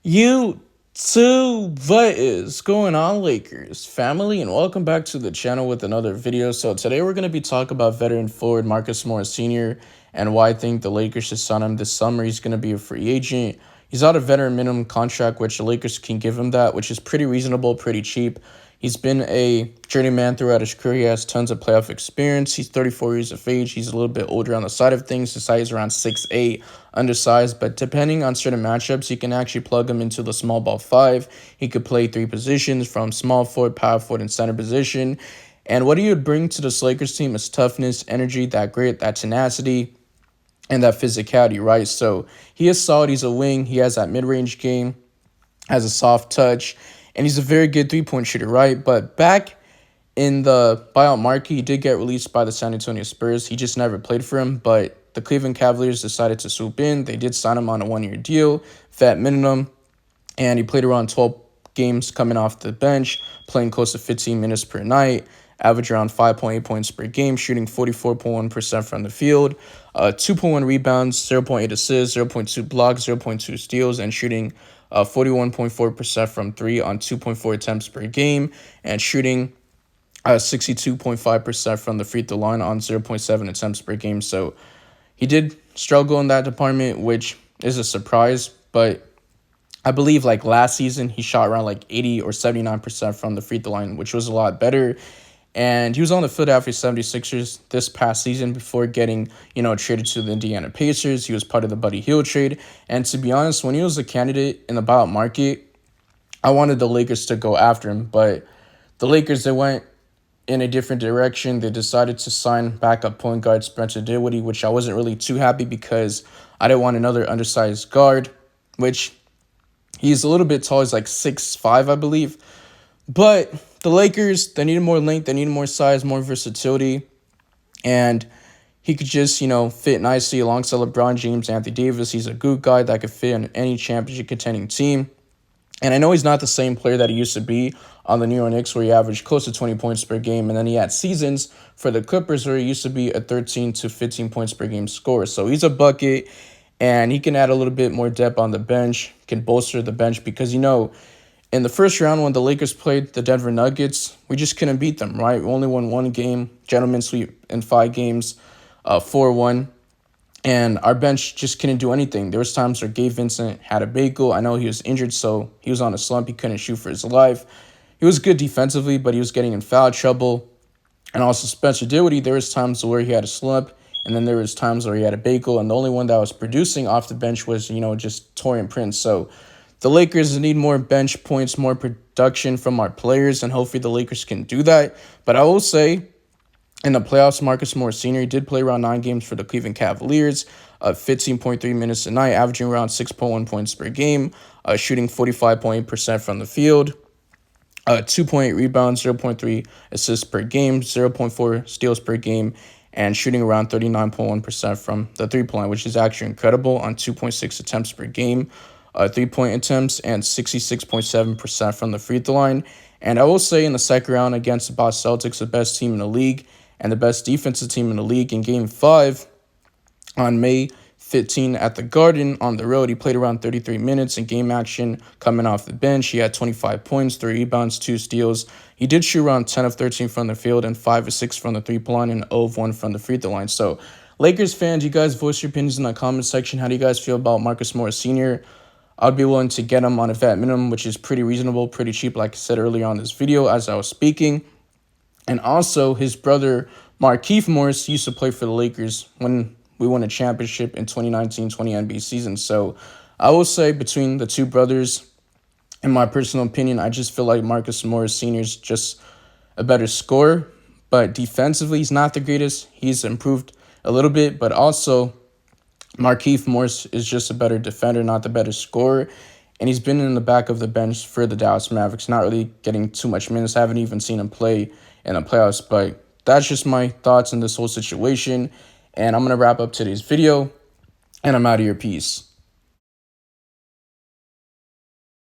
What is going on, Lakers family, and welcome back to the channel with another video. So today we're going to be talking about veteran forward Marcus Morris Sr. and why I think the Lakers should sign him this summer. He's going to be a free agent. He's on a veteran minimum contract, which the Lakers can give him that, which is pretty reasonable, pretty cheap. He's been a journeyman throughout his career. He has tons of playoff experience. He's 34 years of age. He's a little bit older on the side of things. His size is around 6'8", undersized, but depending on certain matchups, you can actually plug him into the small ball five. He could play three positions from small forward, power forward, and center position. And what he would bring to this Lakers team is toughness, energy, that grit, that tenacity, and that physicality, right? So he is solid. He's a wing. He has that mid-range game, has a soft touch, and he's a very good three-point shooter, right? But back in the buyout market, he did get released by the San Antonio Spurs. He just never played for him, but the Cleveland Cavaliers decided to swoop in. They did sign him on a one-year deal, vet minimum, and he played around 12 games coming off the bench, playing close to 15 minutes per night, average around 5.8 points per game, shooting 44.1% from the field, 2.1 rebounds, 0.8 assists, 0.2 blocks, 0.2 steals, and shooting 41.4% from three on 2.4 attempts per game, and shooting 62.5% from the free throw line on 0.7 attempts per game. So he did struggle in that department, which is a surprise, but I believe like last season he shot around like 80 or 79% from the free throw line, which was a lot better. And he was on the Philadelphia 76ers this past season before getting, traded to the Indiana Pacers. He was part of the Buddy Hield trade. And to be honest, when he was a candidate in the buyout market, I wanted the Lakers to go after him. But the Lakers, they went in a different direction. They decided to sign backup point guard Spencer Dinwiddie, which I wasn't really too happy because I didn't want another undersized guard, which he's a little bit tall. He's like 6'5", I believe. But the Lakers, they needed more length, they needed more size, more versatility, and he could just, fit nicely alongside LeBron James, Anthony Davis. He's a good guy that could fit in any championship contending team. And I know he's not the same player that he used to be on the New York Knicks, where he averaged close to 20 points per game. And then he had seasons for the Clippers where he used to be a 13 to 15 points per game scorer. So he's a bucket, and he can add a little bit more depth on the bench, can bolster the bench because, in the first round, when the Lakers played the Denver Nuggets, we just couldn't beat them, right? We only won one game, gentleman sweep in 5 games, 4-1. And our bench just couldn't do anything. There was times where Gabe Vincent had a bagel. I know he was injured, so he was on a slump. He couldn't shoot for his life. He was good defensively, but he was getting in foul trouble. And also Spencer Dinwiddie, there was times where he had a slump, and then there was times where he had a bagel. And the only one that was producing off the bench was, just Taurean Prince. So the Lakers need more bench points, more production from our players, and hopefully the Lakers can do that. But I will say, in the playoffs, Marcus Morris Sr. did play around 9 games for the Cleveland Cavaliers, 15.3 minutes a night, averaging around 6.1 points per game, shooting 45.8% from the field, 2.8 rebounds, 0.3 assists per game, 0.4 steals per game, and shooting around 39.1% from the three-point line, which is actually incredible on 2.6 attempts per game. 3-point attempts, and 66.7% from the free throw line. And I will say in the second round against the Boston Celtics, the best team in the league and the best defensive team in the league, in Game 5 on May 15 at the Garden on the road, he played around 33 minutes in game action coming off the bench. He had 25 points, 3 rebounds, 2 steals. He did shoot around 10 of 13 from the field and 5 of 6 from the three-point line and 0 of 1 from the free throw line. So Lakers fans, you guys voice your opinions in the comment section. How do you guys feel about Marcus Morris Sr.? I'd be willing to get him on a vet minimum, which is pretty reasonable, pretty cheap, like I said earlier on this video as I was speaking. And also, his brother, Markieff Morris, used to play for the Lakers when we won a championship in 2019-20 NBA season. So I will say between the two brothers, in my personal opinion, I just feel like Marcus Morris Sr. is just a better scorer. But defensively, he's not the greatest. He's improved a little bit, but also Markieff Morris is just a better defender, not the better scorer. And he's been in the back of the bench for the Dallas Mavericks, not really getting too much minutes. I haven't even seen him play in the playoffs, but that's just my thoughts on this whole situation. And I'm going to wrap up today's video, and I'm out of here. Peace.